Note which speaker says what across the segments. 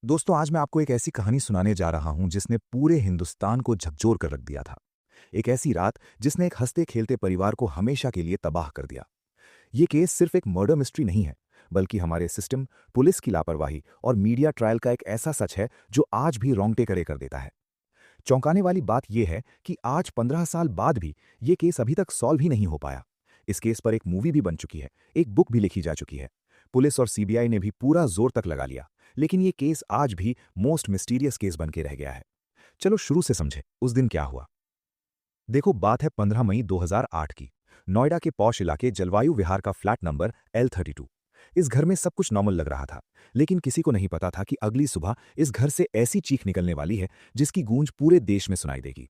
Speaker 1: दोस्तों, आज मैं आपको एक ऐसी कहानी सुनाने जा रहा हूं जिसने पूरे हिंदुस्तान को झकझोर कर रख दिया था। एक ऐसी रात जिसने एक हंसते खेलते परिवार को हमेशा के लिए तबाह कर दिया। ये केस सिर्फ एक मर्डर मिस्ट्री नहीं है, बल्कि हमारे सिस्टम, पुलिस की लापरवाही और मीडिया ट्रायल का एक ऐसा सच है जो आज भी रोंगटे खड़े कर देता है। चौंकाने वाली बात यह है कि आज 15 साल बाद भी ये केस अभी तक सॉल्व ही नहीं हो पाया। इस केस पर एक मूवी भी बन चुकी है, एक बुक भी लिखी जा चुकी है। पुलिस और सीबीआई ने भी पूरा जोर तक लगा लिया, लेकिन ये केस आज भी मोस्ट मिस्टीरियस केस बन के रह गया है। चलो शुरू से समझे, उस दिन क्या हुआ। देखो, बात है 15 मई 2008 की। नोएडा के पॉश इलाके जलवायु विहार का फ्लैट नंबर L32। इस घर में सब कुछ नॉर्मल लग रहा था, लेकिन किसी को नहीं पता था कि अगली सुबह इस घर से ऐसी चीख निकलने वाली है जिसकी गूंज पूरे देश में सुनाई देगी।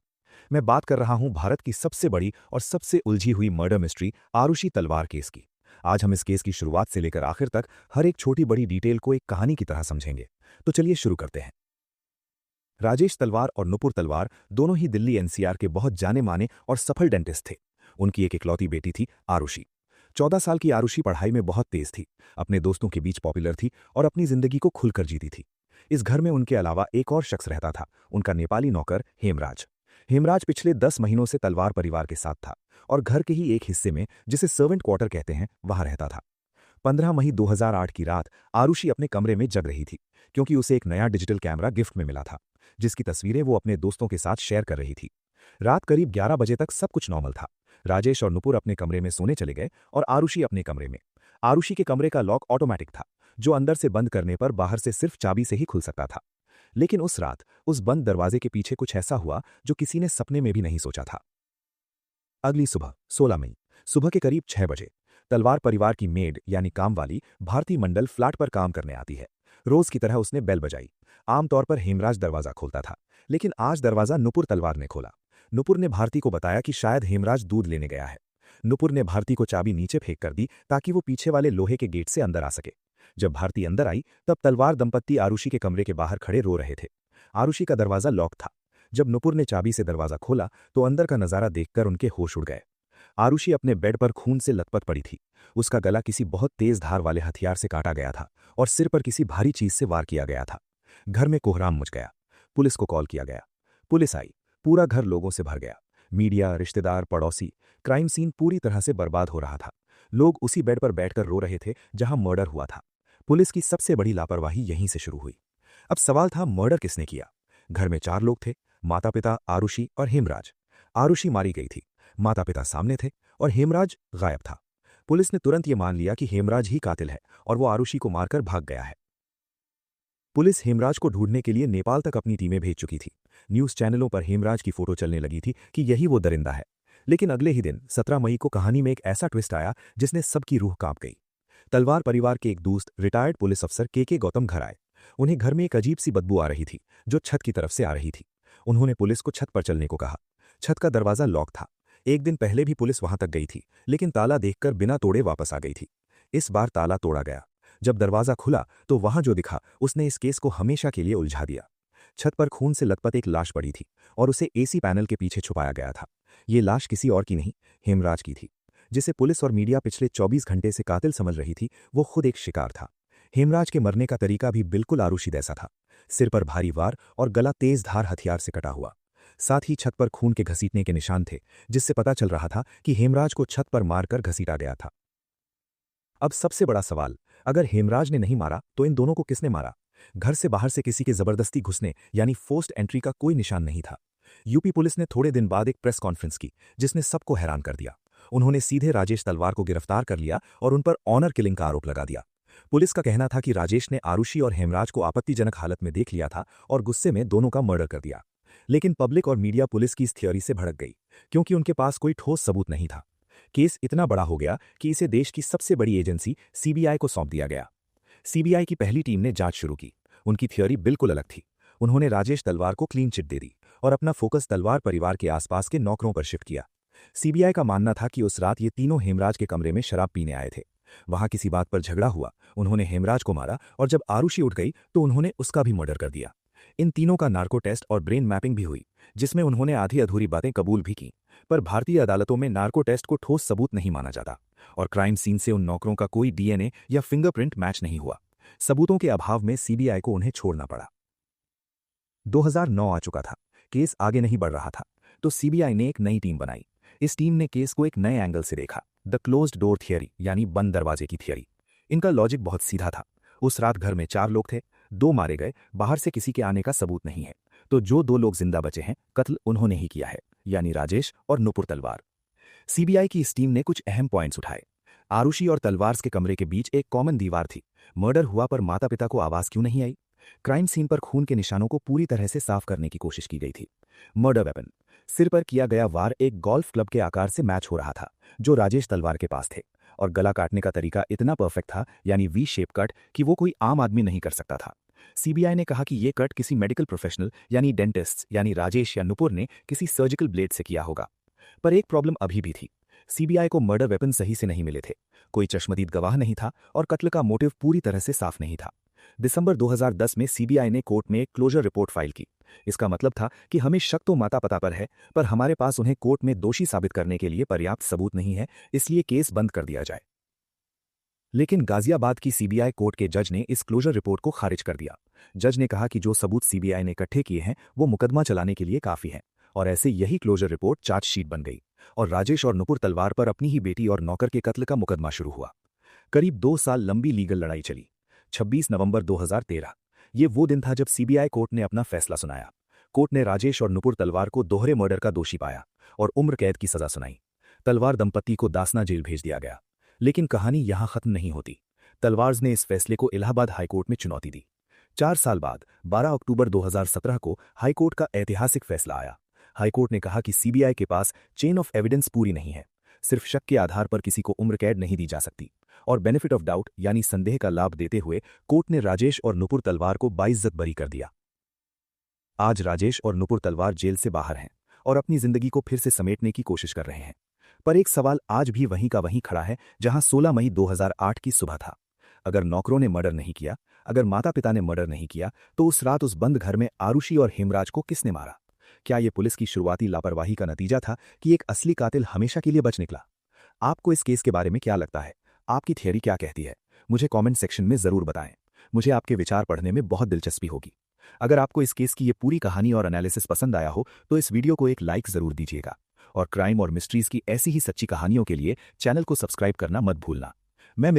Speaker 1: मैं बात कर रहा हूं भारत की सबसे बड़ी और सबसे उलझी हुई मर्डर मिस्ट्री आरुषि तलवार केस की। आज हम इस केस की शुरुआत से लेकर आखिर तक हर एक छोटी बड़ी डिटेल को एक कहानी की तरह समझेंगे। तो चलिए शुरू करते हैं। राजेश तलवार और नुपुर तलवार दोनों ही दिल्ली एनसीआर के बहुत जाने माने और सफल डेंटिस्ट थे। उनकी एक इकलौती बेटी थी आरुषि। 14 साल की आरुषि पढ़ाई में बहुत तेज थी, अपने दोस्तों के बीच पॉपुलर थी और अपनी जिंदगी को खुलकर जीती थी। इस घर में उनके अलावा एक और शख्स रहता था, उनका नेपाली नौकर हेमराज। हेमराज पिछले 10 महीनों से तलवार परिवार के साथ था और घर के ही एक हिस्से में, जिसे सर्वेंट क्वार्टर कहते हैं, वहां रहता था। 15 मई 2008 की रात आरुषि अपने कमरे में जग रही थी, क्योंकि उसे एक नया डिजिटल कैमरा गिफ्ट में मिला था, जिसकी तस्वीरें वो अपने दोस्तों के साथ शेयर कर रही थी। रात करीब 11 बजे तक सब कुछ नॉर्मल था। राजेश और नुपुर अपने कमरे में सोने चले गए और आरुषि अपने कमरे में। आरुषि के कमरे का लॉक ऑटोमेटिक था, जो अंदर से बंद करने पर बाहर से सिर्फ चाबी से ही खुल सकता था। लेकिन उस रात उस बंद दरवाजे के पीछे कुछ ऐसा हुआ जो किसी ने सपने में भी नहीं सोचा था। अगली सुबह 16 मई सुबह के करीब 6 बजे तलवार परिवार की मेड यानी कामवाली भारती मंडल फ्लैट पर काम करने आती है। रोज की तरह उसने बेल बजाई। आमतौर पर हेमराज दरवाजा खोलता था, लेकिन आज दरवाजा नुपुर तलवार ने खोला। नुपुर ने भारती को बताया कि शायद हेमराज दूध लेने गया है। नुपुर ने भारती को चाबी नीचे फेंक कर दी ताकि वो पीछे वाले लोहे के गेट से अंदर आ सके। जब भारती अंदर आई तब तलवार दंपत्ति आरुषि के कमरे के बाहर खड़े रो रहे थे। आरुषि का दरवाजा लॉक था। जब नुपुर ने चाबी से दरवाजा खोला तो अंदर का नजारा देखकर उनके होश उड़ गए। आरुषि अपने बेड पर खून से लथपथ पड़ी थी। उसका गला किसी बहुत तेज धार वाले हथियार से काटा गया था और सिर पर किसी भारी चीज से वार किया गया था। घर में कोहराम मच गया। पुलिस को कॉल किया गया। पुलिस आई। पूरा घर लोगों से भर गया। मीडिया, रिश्तेदार, पड़ोसी। क्राइम सीन पूरी तरह से बर्बाद हो रहा था। लोग उसी बेड पर बैठकर रो रहे थे जहां मर्डर हुआ था। पुलिस की सबसे बड़ी लापरवाही यहीं से शुरू हुई। अब सवाल था, मर्डर किसने किया। घर में 4 लोग थे, माता पिता, आरुषि और हेमराज। आरुषि मारी गई थी। माता पिता सामने थे और हेमराज गायब था। पुलिस ने तुरंत ये मान लिया कि हेमराज ही कातिल है और वो आरुषि को मारकर भाग गया है। पुलिस हेमराज को ढूंढने के लिए नेपाल तक अपनी टीमें भेज चुकी थी। न्यूज चैनलों पर हेमराज की फोटो चलने लगी थी कि यही वो दरिंदा है। लेकिन अगले ही दिन 17 मई को कहानी में एक ऐसा ट्विस्ट आया जिसने सबकी रूह कांप गई। तलवार परिवार के एक दोस्त, रिटायर्ड पुलिस अफसर के गौतम घर आए। उन्हें घर में एक अजीब सी बदबू आ रही थी, जो छत की तरफ से आ रही थी। उन्होंने पुलिस को छत पर चलने को कहा। छत का दरवाजा लॉक था। एक दिन पहले भी पुलिस वहां तक गई थी, लेकिन ताला देखकर बिना तोड़े वापस आ गई थी। इस बार ताला तोड़ा गया। जब दरवाजा खुला तो वहां जो दिखा उसने इस केस को हमेशा के लिए उलझा दिया। छत पर खून से लथपथ एक लाश पड़ी थी और उसे एसी पैनल के पीछे छुपाया गया था। ये लाश किसी और की नहीं, हेमराज की थी। जिसे पुलिस और मीडिया पिछले 24 घंटे से कातिल समझ रही थी, वो खुद एक शिकार था। हेमराज के मरने का तरीका भी बिल्कुल आरुषि जैसा था। सिर पर भारी वार और गला तेज धार हथियार से कटा हुआ। साथ ही छत पर खून के घसीटने के निशान थे, जिससे पता चल रहा था कि हेमराज को छत पर मारकर घसीटा गया था। अब सबसे बड़ा सवाल, अगर हेमराज ने नहीं मारा तो इन दोनों को किसने मारा। घर से बाहर से किसी के जबरदस्ती घुसने यानी फोर्स्ड एंट्री का कोई निशान नहीं था। यूपी पुलिस ने थोड़े दिन बाद एक प्रेस कॉन्फ्रेंस की, जिसने सबको हैरान कर दिया। उन्होंने सीधे राजेश तलवार को गिरफ्तार कर लिया और उन पर ऑनर किलिंग का आरोप लगा दिया। पुलिस का कहना था कि राजेश ने आरुषि और हेमराज को आपत्तिजनक हालत में देख लिया था और गुस्से में दोनों का मर्डर कर दिया। लेकिन पब्लिक और मीडिया पुलिस की इस थ्योरी से भड़क गई, क्योंकि उनके पास कोई ठोस सबूत नहीं था। केस इतना बड़ा हो गया कि इसे देश की सबसे बड़ी एजेंसी सीबीआई को सौंप दिया गया। सीबीआई की पहली टीम ने जांच शुरू की। उनकी थ्योरी बिल्कुल अलग थी। उन्होंने राजेश तलवार को क्लीन चिट दे दी और अपना फोकस तलवार परिवार के आसपास के नौकरों पर शिफ्ट किया। सीबीआई का मानना था कि उस रात ये तीनों हेमराज के कमरे में शराब पीने आए थे। वहां किसी बात पर झगड़ा हुआ, उन्होंने हेमराज को मारा और जब आरुषि उठ गई तो उन्होंने उसका भी मर्डर कर दिया। इन तीनों का नार्को टेस्ट और ब्रेन मैपिंग भी हुई, जिसमें उन्होंने आधी अधूरी बातें कबूल भी की। पर भारतीय अदालतों में नार्को टेस्ट को ठोस सबूत नहीं माना जाता और क्राइम सीन से उन नौकरों का कोई डीएनए या फिंगरप्रिंट मैच नहीं हुआ। सबूतों के अभाव में सीबीआई को उन्हें छोड़ना पड़ा। 2009 आ चुका था, केस आगे नहीं बढ़ रहा था, तो सीबीआई ने एक नई टीम बनाई। इस टीम ने केस को एक नए एंगल से देखा, द क्लोज्ड डोर थियरी, यानी बंद दरवाजे की थियरी। इनका लॉजिक बहुत सीधा था। उस रात घर में 4 लोग थे, 2 मारे गए, बाहर से किसी के आने का सबूत नहीं है, तो जो 2 लोग जिंदा बचे हैं, कत्ल उन्होंने ही किया है, यानी राजेश और नुपुर तलवार। सीबीआई की इस टीम ने कुछ अहम पॉइंट्स उठाए। आरुषि और तलवार्स के कमरे के बीच एक कॉमन दीवार थी। मर्डर हुआ पर माता पिता को आवाज क्यों नहीं आई? क्राइम सीन पर खून के निशानों को पूरी तरह से साफ करने की कोशिश की गई थी। मर्डर वेपन, सिर पर किया गया वार एक गोल्फ क्लब के आकार से मैच हो रहा था, जो राजेश तलवार के पास थे। और गला काटने का तरीका इतना परफेक्ट था, यानी वी शेप कट, कि वो कोई आम आदमी नहीं कर सकता था। सीबीआई ने कहा कि ये कट किसी मेडिकल प्रोफेशनल यानी डेंटिस्ट यानी राजेश या नुपुर ने किसी सर्जिकल ब्लेड से किया होगा। पर एक प्रॉब्लम अभी भी थी। सीबीआई को मर्डर वेपन सही से नहीं मिले थे, कोई चश्मदीद गवाह नहीं था और कत्ल का मोटिव पूरी तरह से साफ नहीं था। दिसंबर 2010 में सीबीआई ने कोर्ट में एक क्लोजर रिपोर्ट फाइल की। इसका मतलब था कि हमें शक तो माता पिता पर है, पर हमारे पास उन्हें कोर्ट में दोषी साबित करने के लिए पर्याप्त सबूत नहीं है, इसलिए केस बंद कर दिया जाए। लेकिन गाजियाबाद की सीबीआई कोर्ट के जज ने इस क्लोजर रिपोर्ट को खारिज कर दिया। जज ने कहा कि जो सबूत सीबीआई ने इकट्ठे किए हैं वो मुकदमा चलाने के लिए काफी हैं, और ऐसे यही क्लोजर रिपोर्ट चार्जशीट बन गई और राजेश और नुपुर तलवार पर अपनी ही बेटी और नौकर के कत्ल का मुकदमा शुरू हुआ। करीब 2 साल लंबी लीगल लड़ाई चली। 26 नवंबर 2013 ये वो दिन था जब सीबीआई कोर्ट ने अपना फैसला सुनाया। कोर्ट ने राजेश और नुपुर तलवार को दोहरे मर्डर का दोषी पाया और उम्र कैद की सजा सुनाई। तलवार दंपत्ति को दासना जेल भेज दिया गया। लेकिन कहानी यहां खत्म नहीं होती। तलवार्स ने इस फैसले को इलाहाबाद हाईकोर्ट में चुनौती दी। 4 साल बाद 12 अक्टूबर 2017 को हाईकोर्ट का ऐतिहासिक फैसला आया। हाईकोर्ट ने कहा कि सीबीआई के पास चेन ऑफ एविडेंस पूरी नहीं है। सिर्फ शक के आधार पर किसी को उम्र कैद नहीं दी जा सकती, और बेनिफिट ऑफ डाउट यानी संदेह का लाभ देते हुए कोर्ट ने राजेश और नुपुर तलवार को बाइज्जत बरी कर दिया। आज राजेश और नुपुर तलवार जेल से बाहर हैं और अपनी जिंदगी को फिर से समेटने की कोशिश कर रहे हैं। पर एक सवाल आज भी वहीं का वहीं खड़ा है, जहां 16 मई 2008 की सुबह था। अगर नौकरों ने मर्डर नहीं किया, अगर माता पिता ने मर्डर नहीं किया, तो उस रात उस बंद घर में आरुषि और हेमराज को किसने मारा? क्या यह पुलिस की शुरुआती लापरवाही का नतीजा था कि एक असली कातिल हमेशा के लिए बच निकला? आपको इस केस के बारे में क्या लगता है? आपकी थियरी क्या कहती है? मुझे कमेंट सेक्शन में जरूर बताएं। मुझे आपके विचार पढ़ने में बहुत दिलचस्पी होगी। अगर आपको इस केस की ये पूरी कहानी और एनालिसिस पसंद आया हो तो इस वीडियो को एक लाइक जरूर दीजिएगा, और क्राइम और मिस्ट्रीज की ऐसी ही सच्ची कहानियों के लिए चैनल को सब्सक्राइब करना मत भूलना। मैं